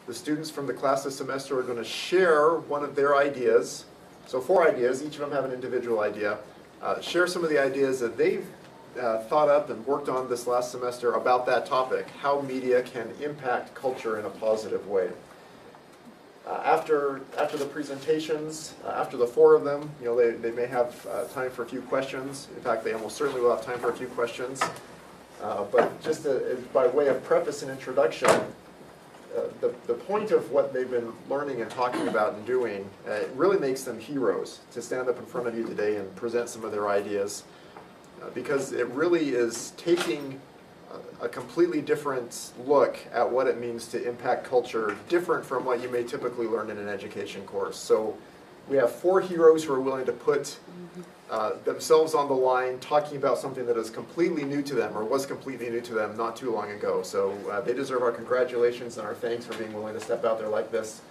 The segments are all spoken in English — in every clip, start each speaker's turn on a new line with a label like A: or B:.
A: The students from the class this semester are going to share one of their ideas. So 4 ideas, each of them have an individual idea. Share some of the ideas that they've thought up and worked on this last semester about that topic, how media can impact culture in a positive way. After the presentations, after the 4 of them, they may have time for a few questions. In fact, they almost certainly will have time for a few questions. But just by way of preface and introduction, the point of what they've been learning and talking about and doing, it really makes them heroes to stand up in front of you today and present some of their ideas, because it really is taking a completely different look at what it means to impact culture, different from what you may typically learn in an education course. So we have 4 heroes who are willing to put themselves on the line, talking about something that is completely new to them, or was completely new to them not too long ago. So they deserve our congratulations and our thanks for being willing to step out there like this.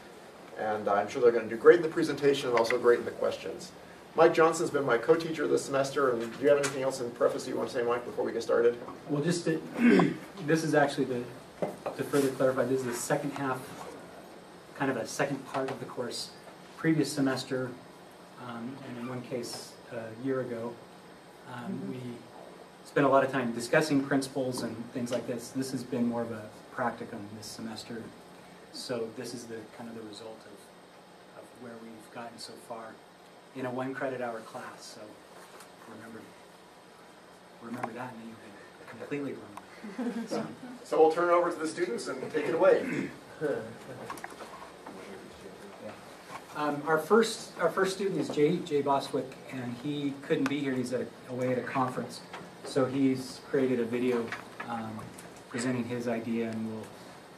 A: And I'm sure they're going to do great in the presentation and also great in the questions. Mike Johnson's been my co-teacher this semester, and do you have anything else in preface you want to say, Mike, before we get started?
B: Well, just this is actually, to further clarify, this is the second half, kind of a second part of the course. Previous semester, and in one case a year ago, we spent a lot of time discussing principles and things like this. This has been more of a practicum this semester. So this is the kind of the result of where we've gotten so far in a 1 credit hour class. So remember that, and then you can completely remember.
A: So we'll turn it over to the students and take it away.
B: Our first student is Jay Bostwick, and he couldn't be here. He's away at a conference, so he's created a video presenting his idea, and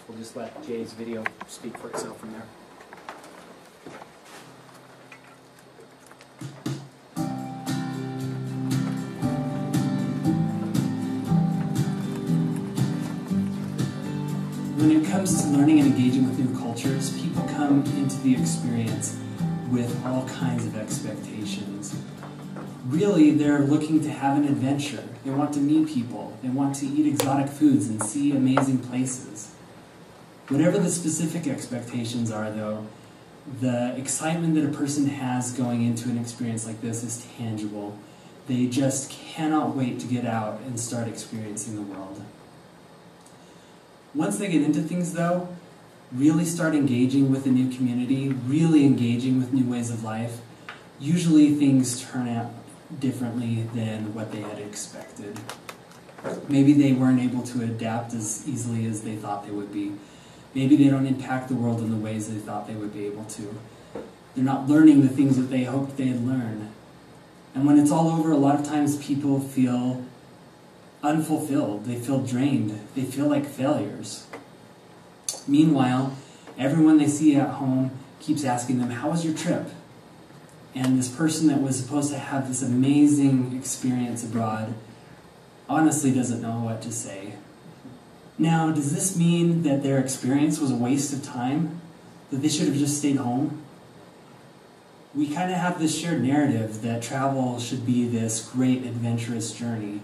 B: we'll just let Jay's video speak for itself from there.
C: When it comes to learning and engaging with new cultures, people come into the experience with all kinds of expectations. Really, they're looking to have an adventure. They want to meet people. They want to eat exotic foods and see amazing places. Whatever the specific expectations are, though, the excitement that a person has going into an experience like this is tangible. They just cannot wait to get out and start experiencing the world. Once they get into things, though, really start engaging with a new community, really engaging with new ways of life, usually things turn out differently than what they had expected. Maybe they weren't able to adapt as easily as they thought they would be. Maybe they don't impact the world in the ways they thought they would be able to. They're not learning the things that they hoped they'd learn. And when it's all over, a lot of times people feel unfulfilled. They feel drained. They feel like failures. Meanwhile, everyone they see at home keeps asking them, "How was your trip?" And this person that was supposed to have this amazing experience abroad honestly doesn't know what to say. Now, does this mean that their experience was a waste of time? That they should have just stayed home? We kind of have this shared narrative that travel should be this great adventurous journey.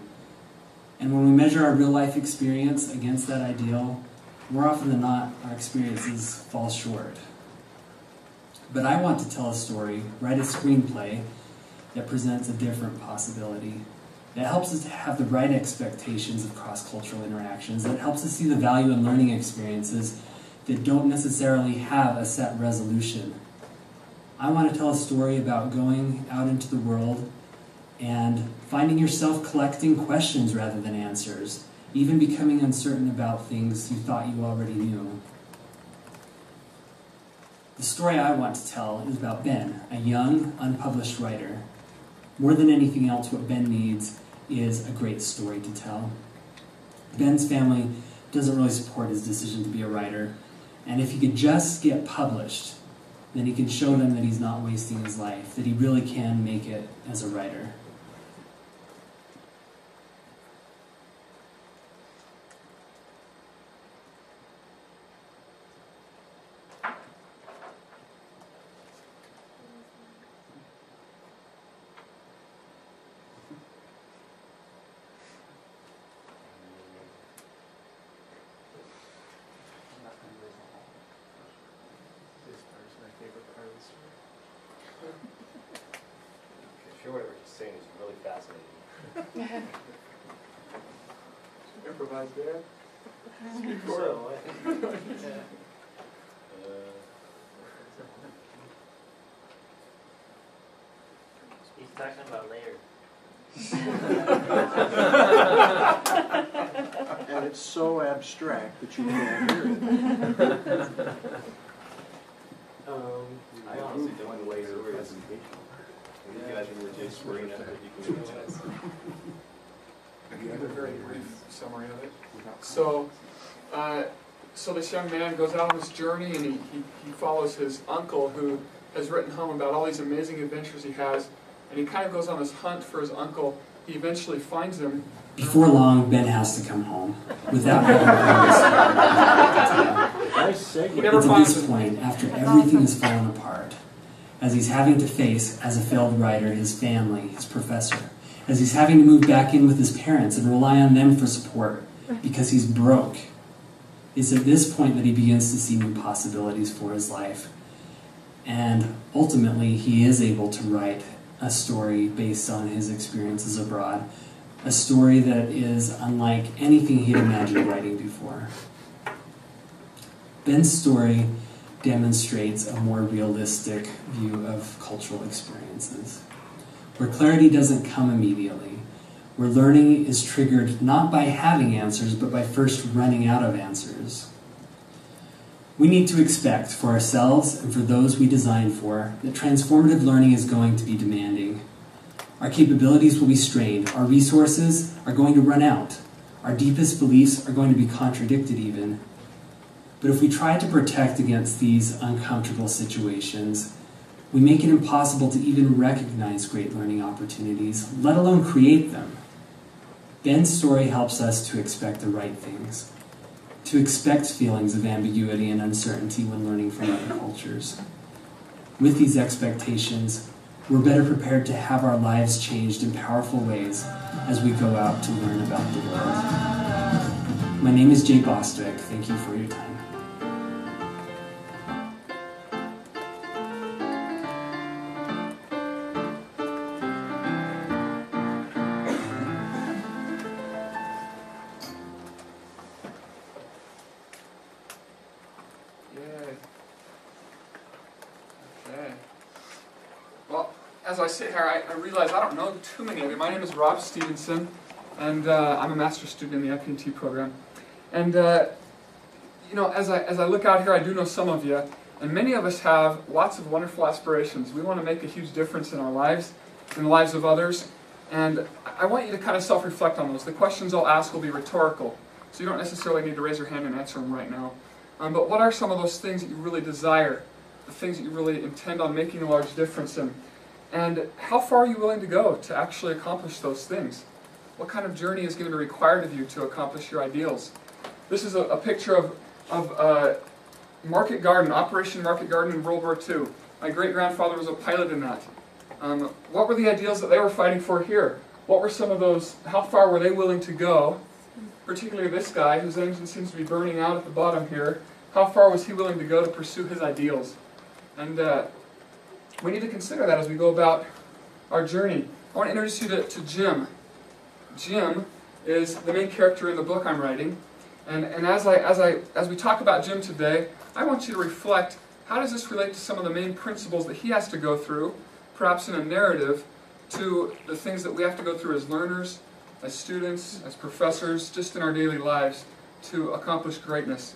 C: And when we measure our real-life experience against that ideal, more often than not, our experiences fall short. But I want to tell a story, write a screenplay that presents a different possibility, that helps us to have the right expectations of cross-cultural interactions, that helps us see the value in learning experiences that don't necessarily have a set resolution. I want to tell a story about going out into the world and finding yourself collecting questions rather than answers, even becoming uncertain about things you thought you already knew. The story I want to tell is about Ben, a young, unpublished writer. More than anything else, what Ben needs is a great story to tell. Ben's family doesn't really support his decision to be a writer, and if he could just get published, then he can show them that he's not wasting his life, that he really can make it as a writer.
D: saying is really fascinating.
A: Improvise there.
D: So,
E: He's talking about later.
F: And it's so abstract that you can't hear it.
D: I honestly don't want to later presentation. You guys were just worrying at it.
G: I can give a very brief summary of it. So this young man goes out on this journey, and he follows his uncle, who has written home about all these amazing adventures he has, and he kind of goes on this hunt for his uncle. He eventually finds him.
C: Before long, Ben has to come home without having
F: Nice segue.
G: He never
C: It's at
G: finds
C: this
G: him.
C: point, after everything has fallen apart, as he's having to face, as a failed writer, his family, his professor, as he's having to move back in with his parents and rely on them for support because he's broke, it's at this point that he begins to see new possibilities for his life. And ultimately, he is able to write a story based on his experiences abroad, a story that is unlike anything he'd imagined writing before. Ben's story demonstrates a more realistic view of cultural experiences, where clarity doesn't come immediately, where learning is triggered not by having answers, but by first running out of answers. We need to expect for ourselves and for those we design for that transformative learning is going to be demanding. Our capabilities will be strained, our resources are going to run out, our deepest beliefs are going to be contradicted even. But if we try to protect against these uncomfortable situations, we make it impossible to even recognize great learning opportunities, let alone create them. Ben's story helps us to expect the right things, to expect feelings of ambiguity and uncertainty when learning from other cultures. With these expectations, we're better prepared to have our lives changed in powerful ways as we go out to learn about the world. My name is Jay Bostwick. Thank you for your time.
G: Yay. Okay. Well, as I sit here, I realize I don't know too many of you. My name is Rob Stevenson, and I'm a master's student in the IP&T program. And you know, as I look out here, I do know some of you, and many of us have lots of wonderful aspirations. We want to make a huge difference in our lives, in the lives of others, and I want you to kind of self-reflect on those. The questions I'll ask will be rhetorical, so you don't necessarily need to raise your hand and answer them right now. But what are some of those things that you really desire, the things that you really intend on making a large difference in? And how far are you willing to go to actually accomplish those things? What kind of journey is going to be required of you to accomplish your ideals? This is a picture of Market Garden, Operation Market Garden in World War II. My great-grandfather was a pilot in that. What were the ideals that they were fighting for here? What were some of those, how far were they willing to go? Particularly this guy, whose engine seems to be burning out at the bottom here. How far was he willing to go to pursue his ideals? And we need to consider that as we go about our journey. I want to introduce you to Jim. Jim is the main character in the book I'm writing. And as we talk about Jim today, I want you to reflect, how does this relate to some of the main principles that he has to go through, perhaps in a narrative, to the things that we have to go through as learners, as students, as professors, just in our daily lives to accomplish greatness.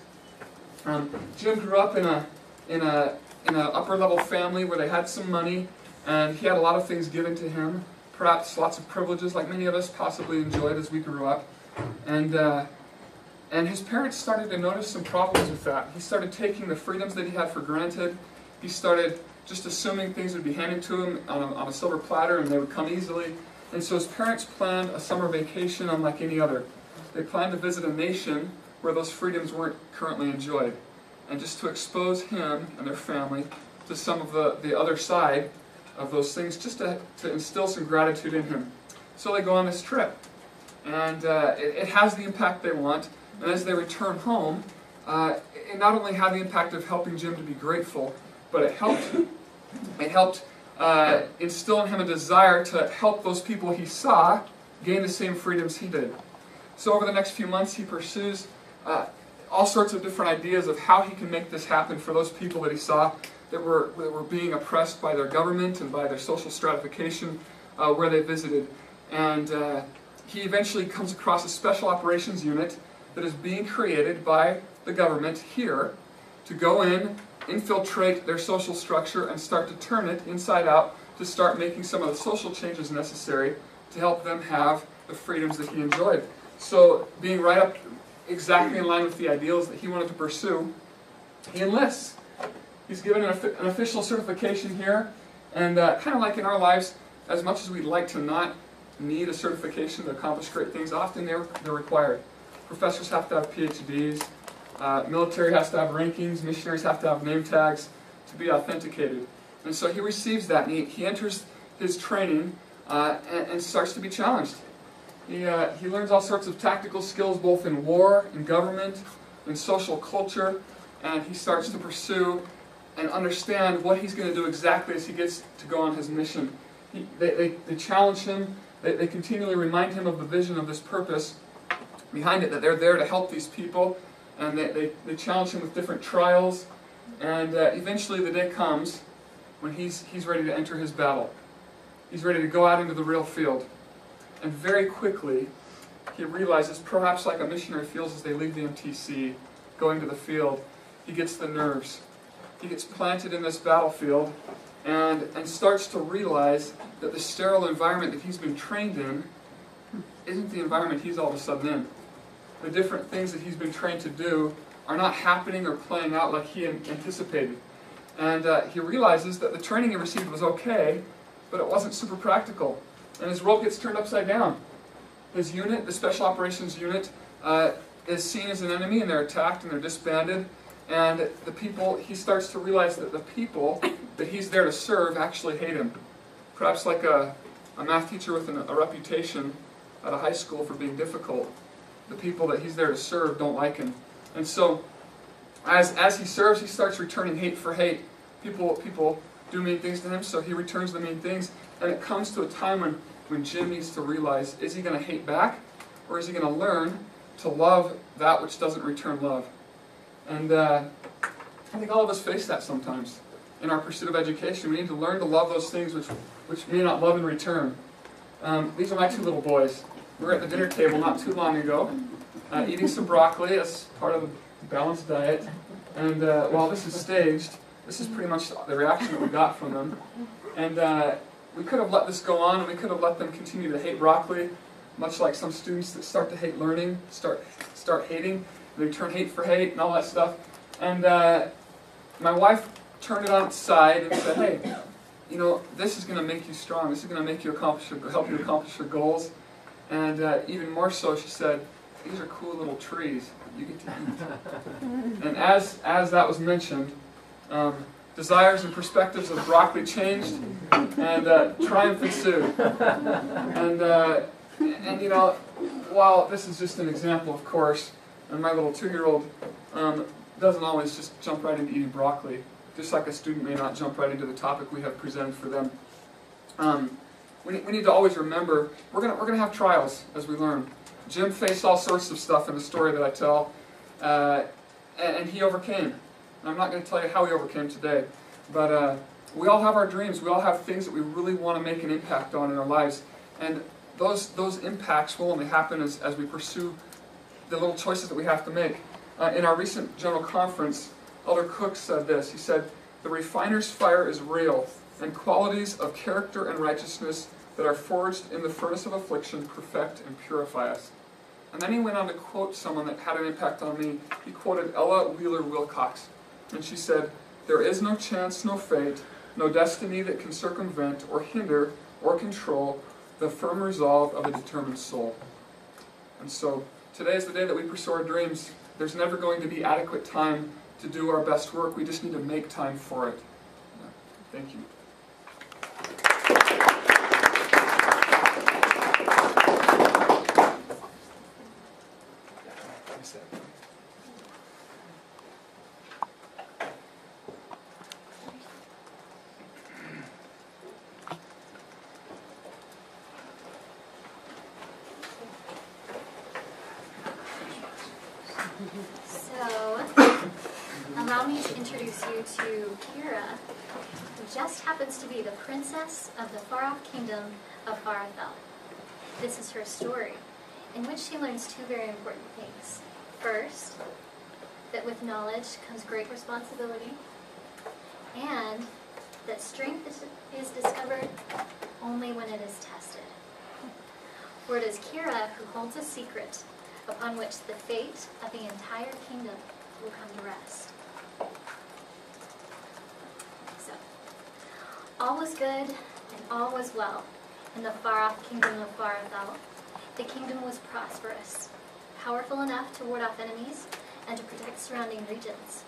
G: Jim grew up in an upper level family where they had some money, and he had a lot of things given to him, perhaps lots of privileges like many of us possibly enjoyed as we grew up. And his parents started to notice some problems with that. He started taking the freedoms that he had for granted. He started just assuming things would be handed to him on a silver platter and they would come easily. And so his parents planned a summer vacation unlike any other. They planned to visit a nation where those freedoms weren't currently enjoyed, and just to expose him and their family to some of the other side of those things, just to instill some gratitude in him. So they go on this trip, and it has the impact they want, and as they return home, it not only had the impact of helping Jim to be grateful, but it helped instill in him a desire to help those people he saw gain the same freedoms he did. So over the next few months, he pursues all sorts of different ideas of how he can make this happen for those people that he saw that were being oppressed by their government and by their social stratification where they visited. And he eventually comes across a special operations unit that is being created by the government here to go in, infiltrate their social structure, and start to turn it inside out to start making some of the social changes necessary to help them have the freedoms that he enjoyed. So, being right up exactly in line with the ideals that he wanted to pursue, he enlists. He's given an official certification here, and kind of like in our lives, as much as we'd like to not need a certification to accomplish great things, often they're required. Professors have to have PhDs, military has to have rankings, missionaries have to have name tags to be authenticated. And so he receives that, and he enters his training and starts to be challenged. He learns all sorts of tactical skills both in war, in government, in social culture, and he starts to pursue and understand what he's going to do exactly as he gets to go on his mission. They challenge him, they continually remind him of the vision of this purpose behind it, that they're there to help these people, and they challenge him with different trials, and eventually the day comes when he's ready to enter his battle. He's ready to go out into the real field. And very quickly, he realizes, perhaps like a missionary feels as they leave the MTC, going to the field, he gets the nerves. He gets planted in this battlefield and starts to realize that the sterile environment that he's been trained in isn't the environment he's all of a sudden in. The different things that he's been trained to do are not happening or playing out like he anticipated. And he realizes that the training he received was okay, but it wasn't super practical. And his world gets turned upside down. His unit, the Special Operations Unit, is seen as an enemy, and they're attacked and they're disbanded. And the people, he starts to realize that the people that he's there to serve actually hate him. Perhaps like a math teacher with a reputation at a high school for being difficult. The people that he's there to serve don't like him. And so, as he serves, he starts returning hate for hate. People do mean things to him, so he returns the mean things. And it comes to a time when Jim needs to realize, is he going to hate back? Or is he going to learn to love that which doesn't return love? And I think all of us face that sometimes in our pursuit of education. We need to learn to love those things which may not love in return. These are my two little boys. We were at the dinner table not too long ago, eating some broccoli as part of the balanced diet. And while this is staged, this is pretty much the reaction that we got from them. And we could have let this go on, and we could have let them continue to hate broccoli, much like some students that start to hate learning, start hating, and they turn hate for hate and all that stuff. And my wife turned it on its side and said, hey, you know, this is going to make you strong. This is going to make you help you accomplish your goals. And even more so, she said, these are cool little trees you get to eat. And as that was mentioned, desires and perspectives of broccoli changed, and triumph ensued. And you know, while this is just an example, of course, and my little 2-year-old doesn't always just jump right into eating broccoli, just like a student may not jump right into the topic we have presented for them. We need to always remember, we're gonna have trials as we learn. Jim faced all sorts of stuff in the story that I tell, and he overcame. And I'm not going to tell you how he overcame today, but we all have our dreams. We all have things that we really want to make an impact on in our lives, and those impacts will only happen as we pursue the little choices that we have to make. In our recent general conference, Elder Cook said this. He said, "The refiner's fire is real, and qualities of character and righteousness that are forged in the furnace of affliction perfect and purify us." And then he went on to quote someone that had an impact on me. He quoted Ella Wheeler Wilcox. And she said, "There is no chance, no fate, no destiny that can circumvent or hinder or control the firm resolve of a determined soul." And so today is the day that we pursue our dreams. There's never going to be adequate time to do our best work. We just need to make time for it. Thank you.
H: allow me to introduce you to Kira, who just happens to be the princess of the far-off kingdom of Farafel. This is her story, in which she learns two very important things. First, that with knowledge comes great responsibility, and that strength is discovered only when it is tested. For it is Kira who holds a secret upon which the fate of the entire kingdom will come to rest. So, all was good and all was well in the far-off kingdom of Farafel. The kingdom was prosperous, powerful enough to ward off enemies and to protect surrounding regions.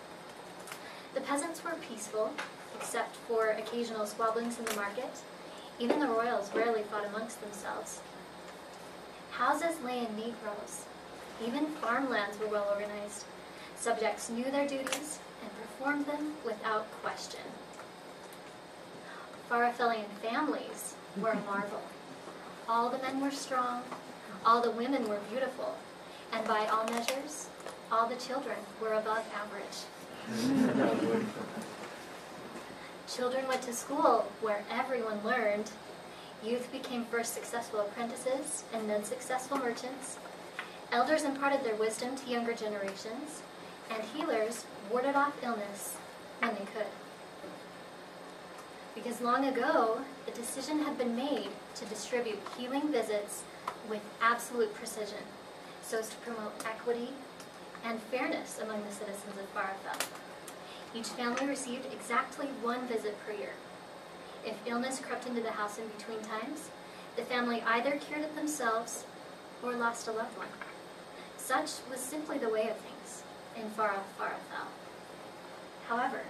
H: The peasants were peaceful, except for occasional squabblings in the market. Even the royals rarely fought amongst themselves. Houses lay in neat rows. Even farmlands were well organized. Subjects knew their duties and performed them without question. Farafelian families were a marvel. All the men were strong, all the women were beautiful, and by all measures, all the children were above average. Children went to school where everyone learned. Youth became first successful apprentices and then successful merchants. Elders imparted their wisdom to younger generations, and healers warded off illness when they could. Because long ago, the decision had been made to distribute healing visits with absolute precision, so as to promote equity and fairness among the citizens of Farafel. Each family received exactly one visit per year. If illness crept into the house in between times, the family either cured it themselves or lost a loved one. Such was simply the way of things in far-off Farafel. However,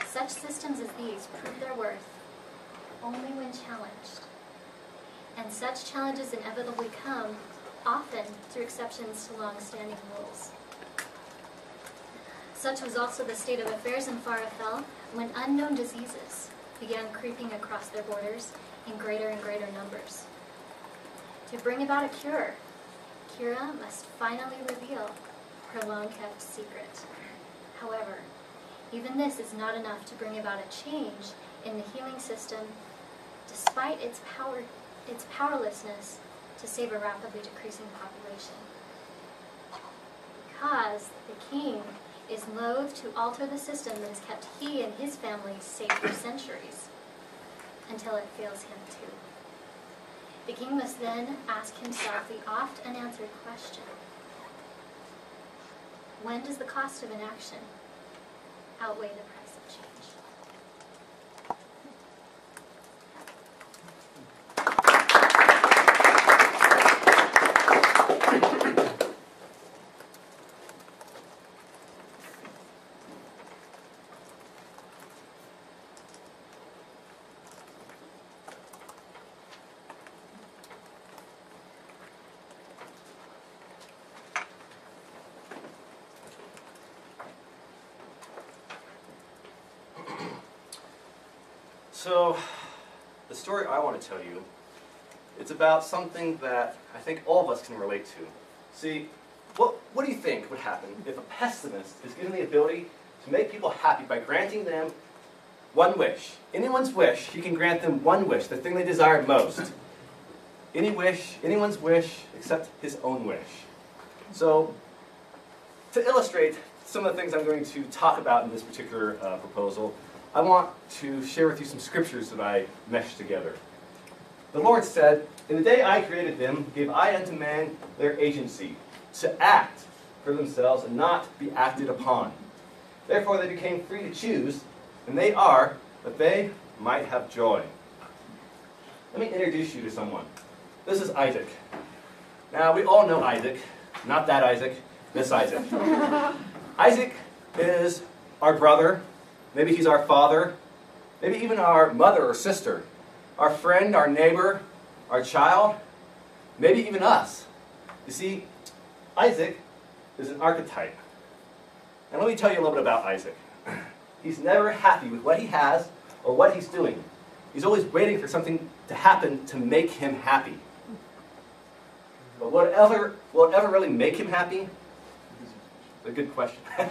H: such systems as these prove their worth only when challenged. And such challenges inevitably come, often through exceptions to long-standing rules. Such was also the state of affairs in Farafel when unknown diseases began creeping across their borders in greater and greater numbers. To bring about a cure, Kira must finally reveal her long-kept secret. However, even this is not enough to bring about a change in the healing system, despite its powerlessness to save a rapidly decreasing population. Because the king is loath to alter the system that has kept he and his family safe for centuries, until it fails him too. The king must then ask himself the oft-unanswered question: when does the cost of inaction outweigh the price of change?
D: So, the story I want to tell you, it's about something that I think all of us can relate to. See, what do you think would happen if a pessimist is given the ability to make people happy by granting them one wish? Anyone's wish, he can grant them one wish, the thing they desire most. Any wish, anyone's wish, except his own wish. So, to illustrate some of the things I'm going to talk about in this particular proposal, I want to share with you some scriptures that I meshed together. The Lord said, "In the day I created them, gave I unto man their agency, to act for themselves and not be acted upon. Therefore they became free to choose, and they are, that they might have joy." Let me introduce you to someone. This is Isaac. Now, we all know Isaac. Not that Isaac, this Isaac. Isaac is our brother. Maybe he's our father, maybe even our mother or sister, our friend, our neighbor, our child, maybe even us. You see, Isaac is an archetype. And let me tell you a little bit about Isaac. He's never happy with what he has or what he's doing. He's always waiting for something to happen to make him happy. But will it ever really make him happy? A good question. True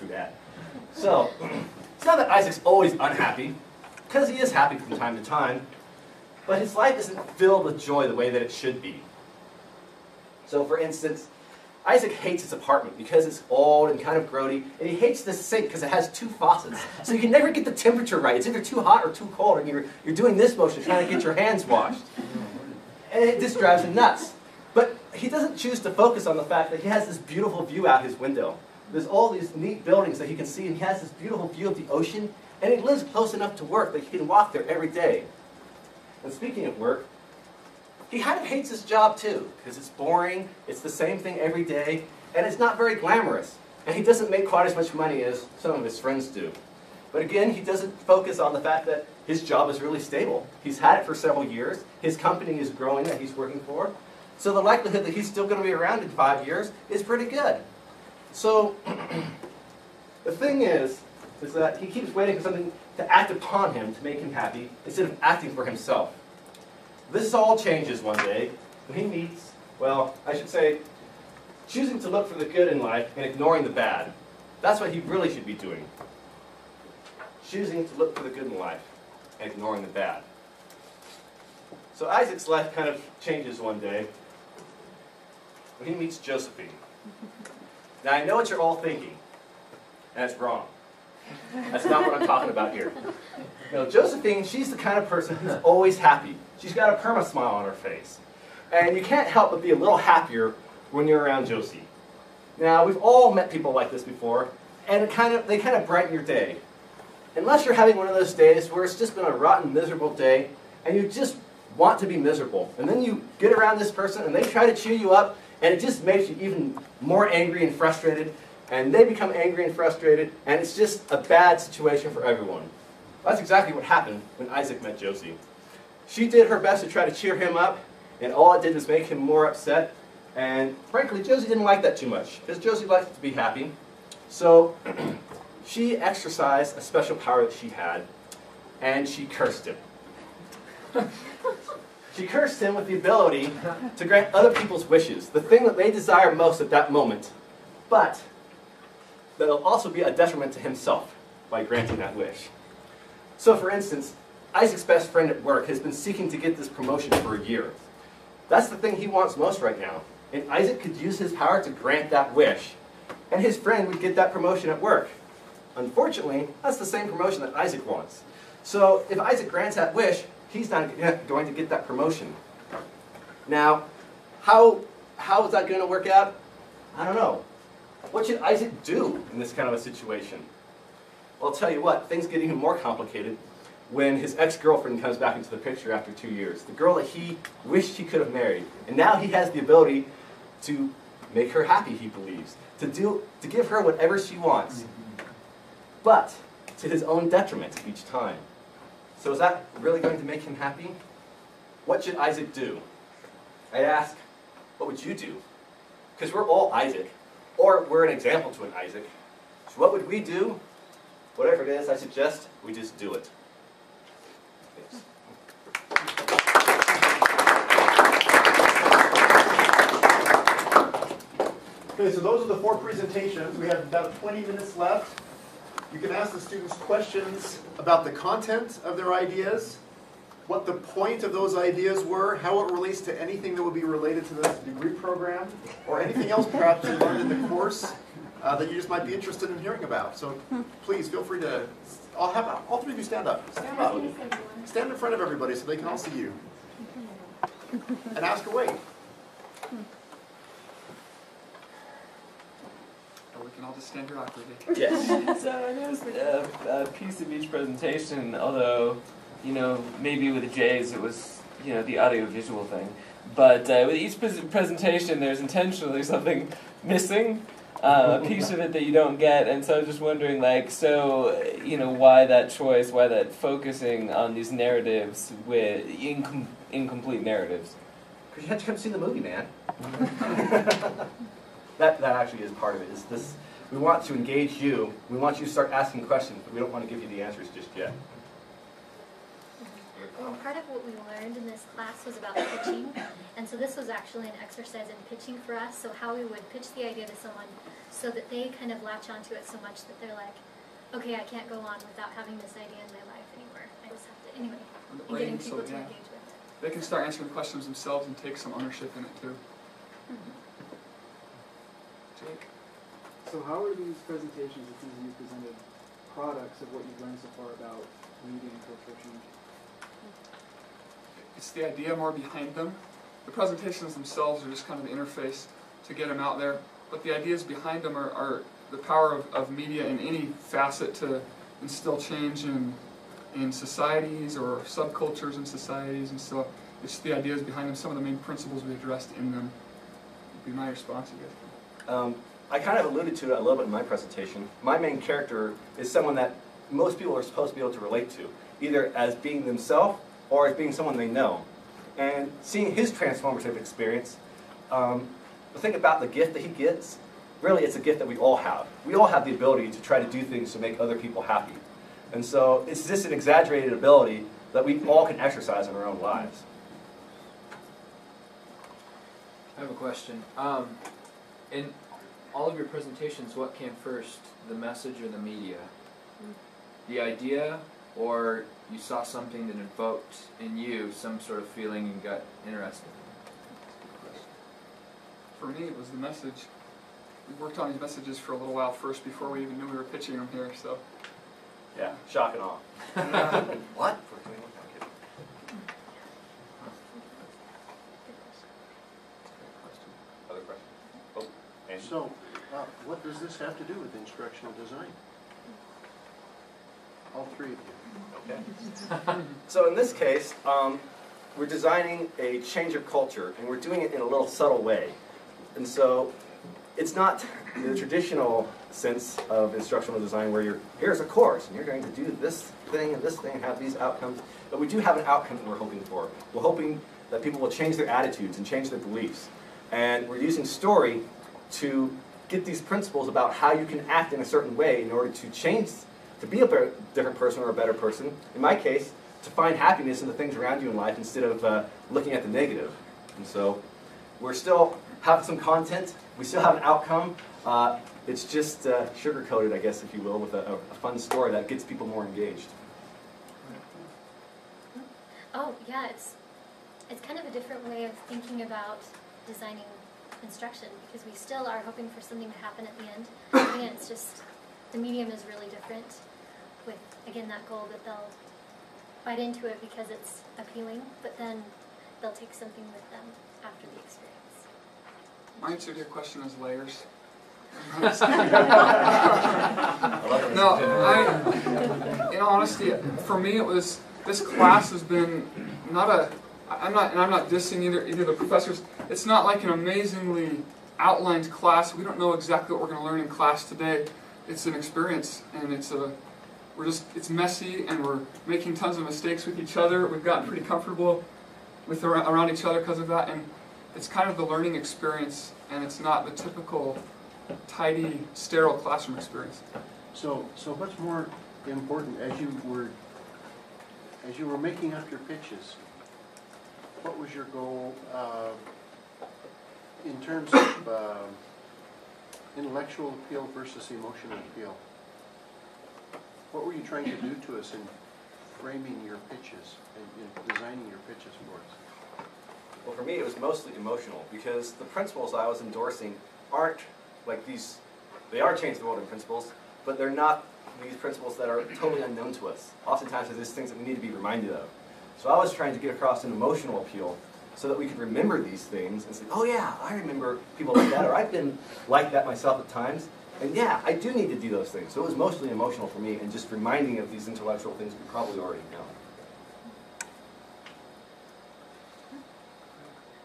D: that. So, it's not that Isaac's always unhappy, because he is happy from time to time, but his life isn't filled with joy the way that it should be. So, for instance, Isaac hates his apartment because it's old and kind of grody, and he hates the sink because it has 2 faucets. So you can never get the temperature right. It's either too hot or too cold, and you're doing this motion trying to get your hands washed. And it just drives him nuts. But he doesn't choose to focus on the fact that he has this beautiful view out his window. There's all these neat buildings that he can see, and he has this beautiful view of the ocean, and he lives close enough to work that he can walk there every day. And speaking of work, he kind of hates his job too, because it's boring, it's the same thing every day, and it's not very glamorous. And he doesn't make quite as much money as some of his friends do. But again, he doesn't focus on the fact that his job is really stable. He's had it for several years, his company is growing that he's working for, so the likelihood that he's still going to be around in 5 years is pretty good. So, the thing is that he keeps waiting for something to act upon him to make him happy, instead of acting for himself. This all changes one day when he meets, well, I should say, choosing to look for the good in life and ignoring the bad. That's what he really should be doing. Choosing to look for the good in life and ignoring the bad. So Isaac's life kind of changes one day when he meets Josephine. Now I know what you're all thinking, and it's wrong. That's not what I'm talking about here. No, Josephine, she's the kind of person who's always happy. She's got a perma-smile on her face. And you can't help but be a little happier when you're around Josie. Now, we've all met people like this before, and they kind of brighten your day. Unless you're having one of those days where it's just been a rotten, miserable day, and you just want to be miserable. And then you get around this person, and they try to cheer you up, and it just makes you even more angry and frustrated, and they become angry and frustrated, and it's just a bad situation for everyone. That's exactly what happened when Isaac met Josie. She did her best to try to cheer him up, and all it did was make him more upset. And frankly, Josie didn't like that too much, because Josie likes to be happy. So she exercised a special power that she had, and she cursed him. She cursed him with the ability to grant other people's wishes, the thing that they desire most at that moment, but that will also be a detriment to himself by granting that wish. So for instance, Isaac's best friend at work has been seeking to get this promotion for a year. That's the thing he wants most right now. And Isaac could use his power to grant that wish. And his friend would get that promotion at work. Unfortunately, that's the same promotion that Isaac wants. So if Isaac grants that wish, he's not going to get that promotion. Now, how is that going to work out? I don't know. What should Isaac do in this kind of a situation? Well, I'll tell you what, things get even more complicated when his ex-girlfriend comes back into the picture after 2 years. The girl that he wished he could have married. And now he has the ability to make her happy, he believes. To give her whatever she wants. But to his own detriment each time. So is that really going to make him happy? What should Isaac do? I ask, what would you do? Because we're all Isaac. Or we're an example to an Isaac. So what would we do? Whatever it is, I suggest we just do it. Yes.
A: Okay, so those are the 4 presentations. We have about 20 minutes left. You can ask the students questions about the content of their ideas, what the point of those ideas were, how it relates to anything that would be related to this degree program, or anything else perhaps you learned in the course that you just might be interested in hearing about. So please feel free to, I'll have all 3 of you stand up. Stand up. Stand in front of everybody so they can all see you. And ask away.
G: Or we can all just stand here awkwardly.
D: Yes.
I: So I noticed a piece of each presentation, although, you know, maybe with the J's it was, you know, the audio-visual thing. But with each presentation there's intentionally something missing, a piece of it that you don't get, and so I was just wondering, like, so, you know, why that choice, why that focusing on these narratives with incomplete narratives?
D: Because you had to come see the movie, man. That actually is part of it. Is this? We want to engage you. We want you to start asking questions, but we don't want to give you the answers just yet.
H: Well, part of what we learned in this class was about pitching, and so this was actually an exercise in pitching for us, so how we would pitch the idea to someone so that they kind of latch onto it so much that they're like, okay, I can't go on without having this idea in my life anymore. I just have to, anyway, and getting people to engage with it.
G: They can start answering questions themselves and take some ownership in it too. Jake?
J: So how are these presentations that you presented products of what you've learned so far about media and cultural change?
G: It's the idea more behind them. The presentations themselves are just kind of the interface to get them out there, but the ideas behind them are the power of media in any facet to instill change in societies or subcultures in societies, and so it's the ideas behind them, some of the main principles we addressed in them would be my response, I guess.
D: I kind of alluded to it a little bit in my presentation. My main character is someone that most people are supposed to be able to relate to, either as being themselves or as being someone they know. And seeing his transformative experience, the thing about the gift that he gets, really it's a gift that we all have. We all have the ability to try to do things to make other people happy. And so it's just an exaggerated ability that we all can exercise in our own lives.
K: I have a question. In all of your presentations, what came first, the message or the media? The idea, or you saw something that invoked in you some sort of feeling and got interested?
G: For me, it was the message. We worked on these messages for a little while first before we even knew we were pitching them here, so.
D: Yeah, shock and awe. What? Other question? Oh, Andy?
F: So, what does this have to do with instructional design? All three of you.
D: Okay. So in this case, we're designing a change of culture, and we're doing it in a little subtle way. And so it's not the traditional sense of instructional design where here's a course, and you're going to do this thing and have these outcomes. But we do have an outcome that we're hoping for. We're hoping that people will change their attitudes and change their beliefs. And we're using story to get these principles about how you can act in a certain way in order to change, to be a different person or a better person. In my case, to find happiness in the things around you in life instead of looking at the negative. And so we're still having some content. We still have an outcome. It's just sugar-coated, I guess, if you will, with a fun story that gets people more engaged.
H: Oh, yeah, it's kind of a different way of thinking about designing instruction, because we still are hoping for something to happen at the end. Again, it's just, the medium is really different with, again, that goal that they'll bite into it because it's appealing, but then they'll take something with them after the experience.
G: My answer to your question is layers. No, in honesty, for me it was, this class has been I'm not dissing either the professors. It's not like an amazingly outlined class. We don't know exactly what we're going to learn in class today. It's an experience, and it's messy, and we're making tons of mistakes with each other. We've gotten pretty comfortable with around each other because of that, and it's kind of the learning experience, and it's not the typical tidy, sterile classroom experience.
F: So what's more important as you were making up your pitches? What was your goal in terms of intellectual appeal versus emotional appeal? What were you trying to do to us in framing your pitches and in designing your pitches for us?
D: Well, for me, it was mostly emotional, because the principles I was endorsing aren't like these, they are change the world in principles, but they're not these principles that are totally unknown to us. Oftentimes, they're just things that we need to be reminded of. So I was trying to get across an emotional appeal so that we could remember these things and say, oh yeah, I remember people like that, or I've been like that myself at times, and yeah, I do need to do those things. So it was mostly emotional for me, and just reminding of these intellectual things we probably already know.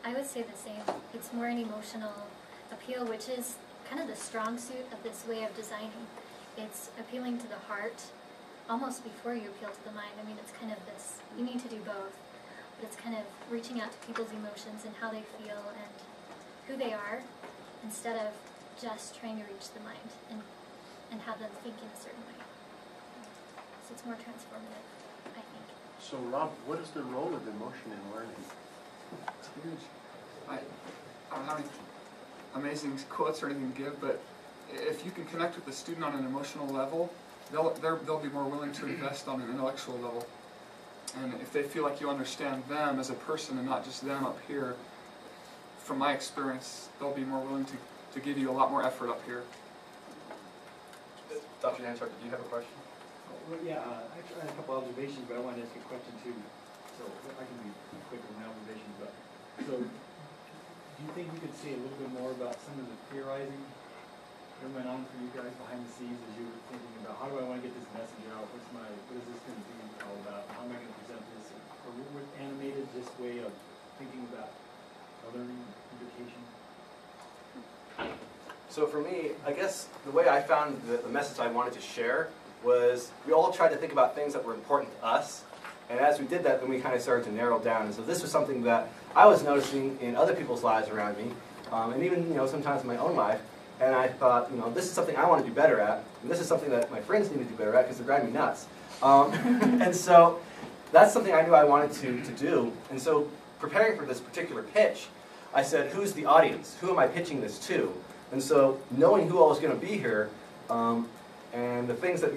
H: I would say the same. It's more an emotional appeal, which is kind of the strong suit of this way of designing. It's appealing to the heart almost before you appeal to the mind. I mean, it's kind of this, you need to do both, but it's kind of reaching out to people's emotions and how they feel and who they are, instead of just trying to reach the mind and have them think in a certain way. So it's more transformative, I think.
F: So Rob, what is the role of emotion in learning?
G: It's huge. I don't have any amazing quotes or anything to give, but if you can connect with the student on an emotional level, they'll be more willing to invest on an intellectual level. And if they feel like you understand them as a person and not just them up here, from my experience, they'll be more willing to give you a lot more effort up here.
D: Dr. Danchuk, do you have a question?
L: Well, yeah, actually I had a couple observations, but I wanted to ask a question too. So I can be quick with my observations, but so do you think you could say a little bit more about some of the theorizing that went on for you guys behind the scenes as you were thinking about how do I want to get this message out? What is this going to be all about? How am I going to present this? Or what animated this way of thinking about a learning implication?
D: So for me, I guess the way I found the message I wanted to share was we all tried to think about things that were important to us. And as we did that, then we kind of started to narrow down. And so this was something that I was noticing in other people's lives around me, and even sometimes in my own life. And I thought, this is something I want to do better at, and this is something that my friends need to do better at because they're driving me nuts. And so that's something I knew I wanted to do. And so preparing for this particular pitch, I said, who's the audience? Who am I pitching this to? And so knowing who all is going to be here, and the things that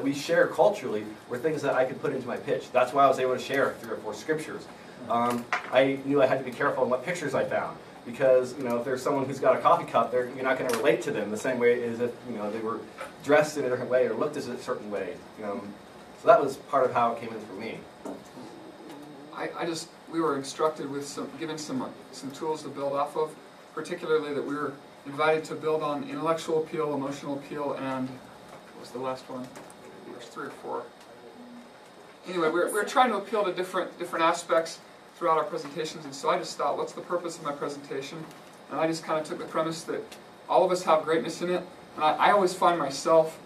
D: we share culturally were things that I could put into my pitch. That's why I was able to share 3 or 4 scriptures. I knew I had to be careful on what pictures I found. Because if there's someone who's got a coffee cup, you're not going to relate to them the same way as if they were dressed in a different way or looked a certain way. So that was part of how it came in for me.
G: We were instructed with given some tools to build off of, particularly that we were invited to build on intellectual appeal, emotional appeal, and what was the last one? There's 3 or 4. Anyway, we're trying to appeal to different aspects throughout our presentations, and so I just thought, what's the purpose of my presentation? And I just kind of took the premise that all of us have greatness in it, and I always find myself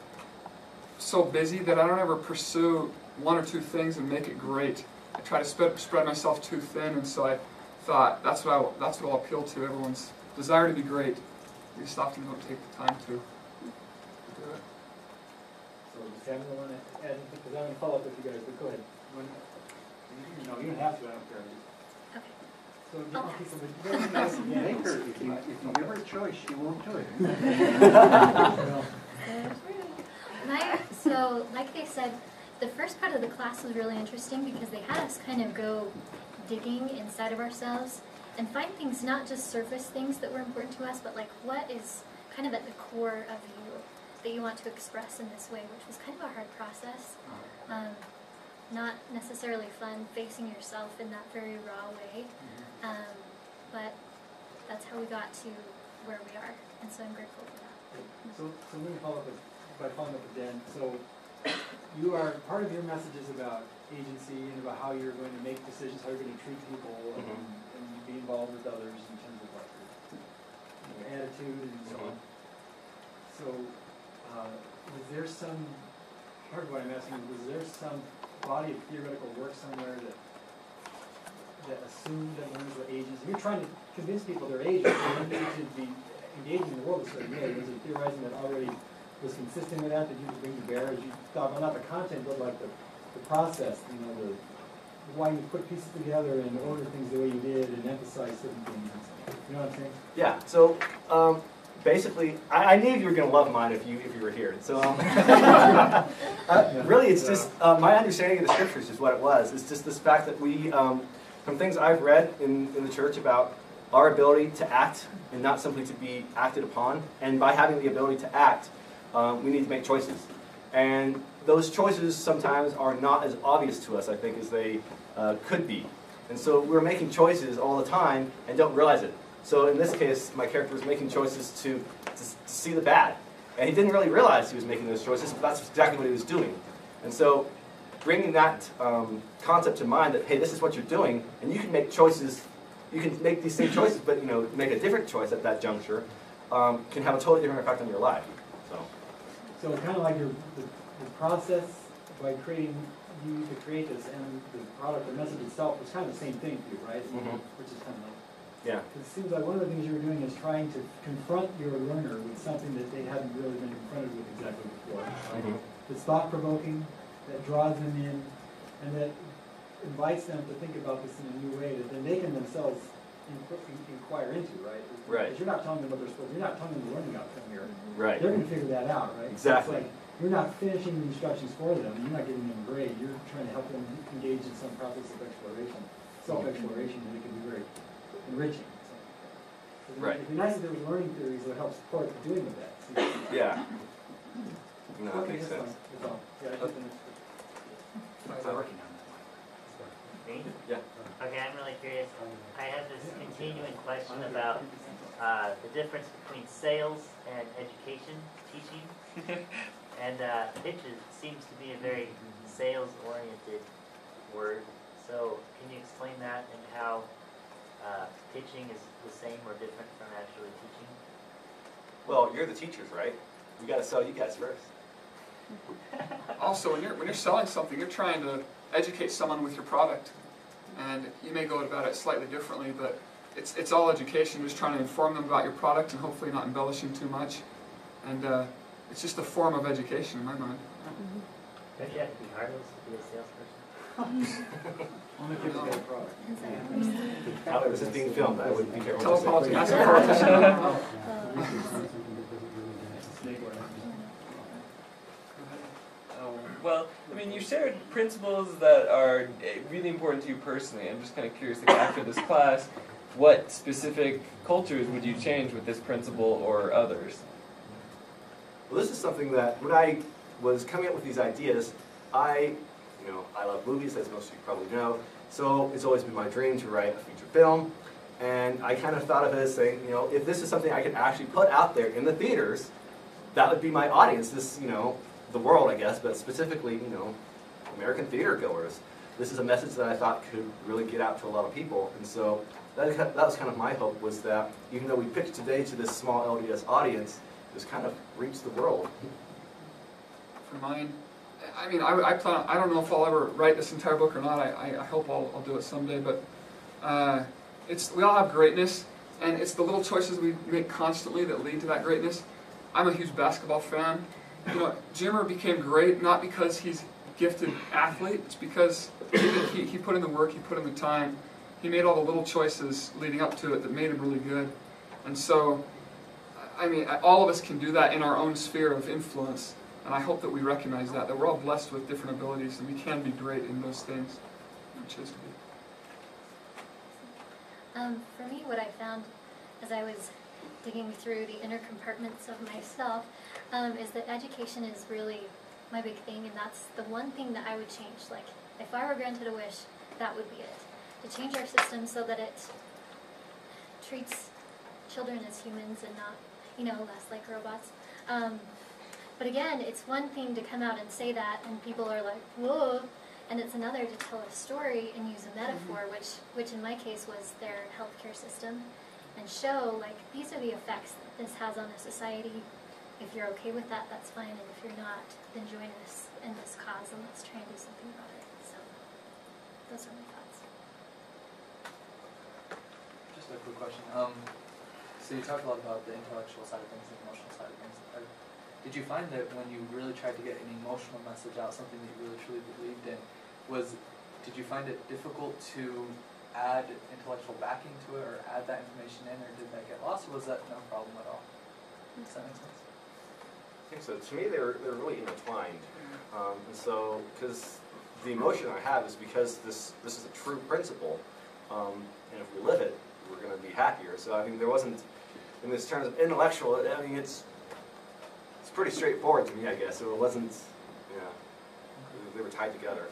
G: so busy that I don't ever pursue 1 or 2 things and make it great. I try to spread myself too thin, and so I thought that's what I'll appeal to, everyone's desire to be great. We just often don't take the time to do it.
L: So does Samuel want to add anything? Because I'm going to follow up with you guys, but go ahead. No, you don't have to, I don't care.
H: Okay.
L: So,
H: I'll
L: okay,
H: pass.
L: so but
F: Make her, if you give her a choice, she won't do it.
H: So, like they said, the first part of the class was really interesting because they had us kind of go digging inside of ourselves and find things, not just surface things that were important to us, but like what is kind of at the core of you that you want to express in this way, which was kind of a hard process. Not necessarily fun facing yourself in that very raw way, but that's how we got to where we are, and so I'm grateful for that.
L: So let me follow up by following up with Dan. So you are, part of your message is about agency and about how you're going to make decisions, how you're going to treat people, and be involved with others in terms of like your attitude and so on. So was there some, part of what I'm asking, was there some body of theoretical work somewhere that assumed that learners were agents? If you're trying to convince people they're agents, they need to be engaging in the world a certain way. Was it theorizing that already was consistent with that you could bring to bear as you thought, well, not the content, but like the process, why you put pieces together and order things the way you did and emphasize certain things. You know what I'm saying?
D: Yeah, so basically, I knew you were going to love mine if you were here. So really, it's just my understanding of the scriptures is what it was. It's just this fact that we, from things I've read in the church about our ability to act and not simply to be acted upon, and by having the ability to act, we need to make choices. And those choices sometimes are not as obvious to us, I think, as they could be. And so we're making choices all the time and don't realize it. So in this case, my character was making choices to see the bad. And he didn't really realize he was making those choices, but that's exactly what he was doing. And so bringing that concept to mind that, hey, this is what you're doing, and you can make choices, you can make these same choices, but make a different choice at that juncture, can have a totally different effect on your life.
L: So kind of like the process by creating you to create this and the product, the message itself was kind of the same thing for you, right? Which is kind of like,
D: yeah.
L: It seems like one of the things you were doing is trying to confront your learner with something that they hadn't really been confronted with exactly before. Right? It's thought-provoking, that draws them in, and that invites them to think about this in a new way that then they can themselves inquire into, right?
D: Right.
L: Because you're not telling them what they're supposed to, you're not telling them the learning outcome here.
D: Right.
L: They're going to figure that out, right?
D: Exactly.
L: So it's like, you're not finishing the instructions for them, you're not giving them a grade, you're trying to help them engage in some process of exploration, self-exploration, and it can be very enriching. So,
D: Right.
L: it'd be nice if there was learning theories that help support the doing of that.
D: Yeah. No, that
L: Okay,
D: makes
L: that's
D: sense.
L: fine. That's all. Yeah, I just finished.
B: We're working on that.
E: Me?
D: Yeah.
E: Okay, I'm really curious. I have this continuing question about the difference between sales and education, teaching. And pitches seems to be a very sales-oriented word. So can you explain that and how pitching is the same or different from actually teaching?
D: Well, you're the teachers, right? We got to sell you guys first.
G: Also, when you're selling something, you're trying to educate someone with your product, and you may go about it slightly differently, but it's all education. You're just trying to inform them about your product and hopefully not embellishing too much. And it's just a form of education in my mind.
E: Don't you have to be heartless to be a salesperson?
L: Only if you get a product.
D: How this is being filmed, I wouldn't be careful.
G: Tell a politician. Ask a politician.
I: Well, I mean, you shared principles that are really important to you personally. I'm just kind of curious, like, after this class, what specific cultures would you change with this principle or others?
D: Well, this is something that when I was coming up with these ideas, I love movies, as most of you probably know, so it's always been my dream to write a feature film, and I kind of thought of it as saying, if this is something I could actually put out there in the theaters, that would be my audience, this, the world, I guess, but specifically, American theater goers. This is a message that I thought could really get out to a lot of people, and so that was kind of my hope, was that even though we pitched today to this small LDS audience, just kind of reach the world.
G: For mine, I mean, I plan. I don't know if I'll ever write this entire book or not. I hope I'll do it someday. But we all have greatness, and it's the little choices we make constantly that lead to that greatness. I'm a huge basketball fan. Jimmer became great not because he's a gifted athlete. It's because he put in the work, he put in the time, he made all the little choices leading up to it that made him really good. And so, I mean, all of us can do that in our own sphere of influence. And I hope that we recognize that we're all blessed with different abilities and we can be great in those things we choose to be.
H: For me, what I found as I was digging through the inner compartments of myself is that education is really my big thing, and that's the one thing that I would change. Like, if I were granted a wish, that would be it. To change our system so that it treats children as humans and not, less like robots. But again, it's one thing to come out and say that, and people are like, whoa, and it's another to tell a story and use a metaphor, which in my case was their healthcare system, and show, like, these are the effects that this has on a society. If you're okay with that, that's fine, and if you're not, then join us in this cause, and let's try and do something about it. So, those are my thoughts.
M: Just a quick question. So you talked a lot about the intellectual side of things, the emotional side of things. Did you find that when you really tried to get an emotional message out, something that you really truly believed in, did you find it difficult to add intellectual backing to it or add that information in, or did that get lost, or was that no problem at all? Does that make sense?
D: I think so. To me, they're really intertwined. And so, because the emotion I have is because this is a true principle, and if we live it, we're going to be happier. So, I mean, there wasn't, in this terms of intellectual, I mean, it's pretty straightforward to me, I guess. So it wasn't, they were tied together.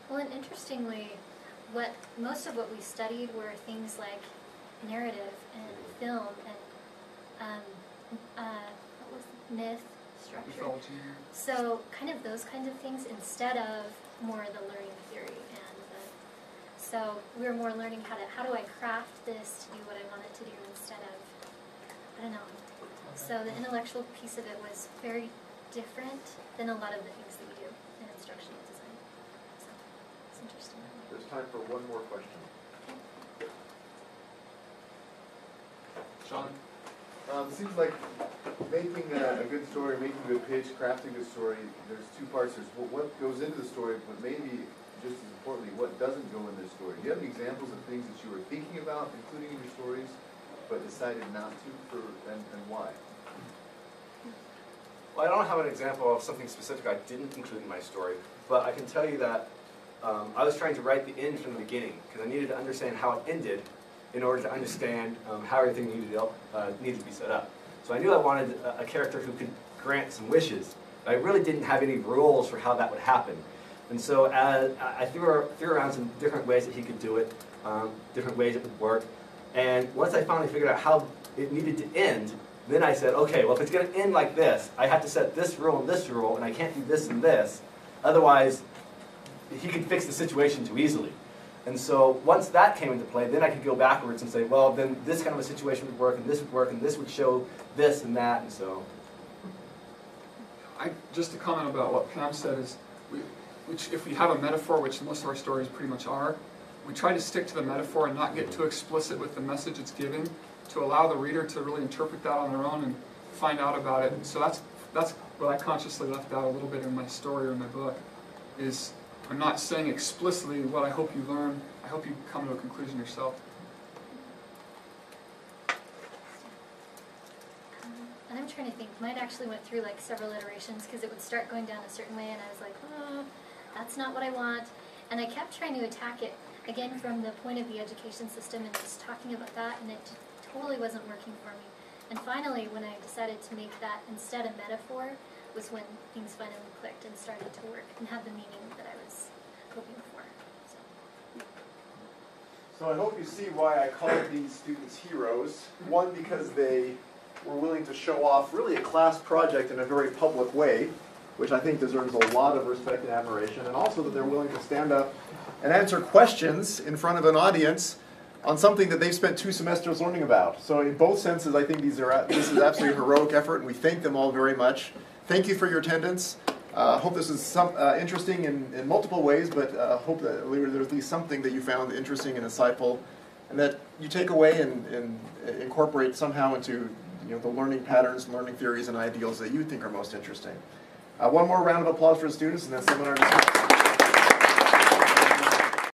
H: Well, and interestingly, most of what we studied were things like narrative and film and what was it? Myth, structure.
G: Mythology.
H: So kind of those kinds of things instead of more the learning theory so we were more learning how do I craft this to do what I want it to do instead of, I don't know. So the intellectual piece of it was very different than a lot of the things that we do in instructional design. So it's interesting.
A: There's time for one more question.
G: Sean?
N: Seems like making a good story, making a good pitch, crafting a good story, there's two parts. There's what goes into the story, but maybe just as importantly, what doesn't go in this story? Do you have examples of things that you were thinking about including in your stories, but decided not to, and why?
D: Well, I don't have an example of something specific I didn't include in my story, but I can tell you that I was trying to write the end from the beginning, because I needed to understand how it ended in order to understand how everything needed to be set up. So I knew I wanted a character who could grant some wishes, but I really didn't have any rules for how that would happen. And so I threw around some different ways that he could do it, different ways it would work. And once I finally figured out how it needed to end, then I said, okay, well, if it's going to end like this, I have to set this rule, and I can't do this and this. Otherwise, he could fix the situation too easily. And so once that came into play, then I could go backwards and say, well, then this kind of a situation would work, and this would work, and this would show this and that, and so.
G: Just to comment about what Pam said is, if we have a metaphor, which most of our stories pretty much are, we try to stick to the metaphor and not get too explicit with the message it's giving, to allow the reader to really interpret that on their own and find out about it. And so that's what I consciously left out a little bit in my story or in my book, is I'm not saying explicitly what I hope you learn. I hope you come to a conclusion yourself.
H: And I'm trying to think, mine actually went through like several iterations because it would start going down a certain way and I was like, oh, that's not what I want. And I kept trying to attack it, again, from the point of the education system and just talking about that, and it totally wasn't working for me. And finally, when I decided to make that instead a metaphor, was when things finally clicked and started to work and have the meaning that I was hoping for.
A: So I hope you see why I called these students heroes. One, because they were willing to show off really a class project in a very public way, which I think deserves a lot of respect and admiration, and also that they're willing to stand up and answer questions in front of an audience on something that they've spent 2 semesters learning about. So in both senses, I think this is absolutely a heroic effort, and we thank them all very much. Thank you for your attendance. Hope this is interesting in multiple ways, but hope that there's at least something that you found interesting and insightful, and that you take away and incorporate somehow into the learning patterns, learning theories, and ideals that you think are most interesting. One more round of applause for the students, and then seminar dismissed.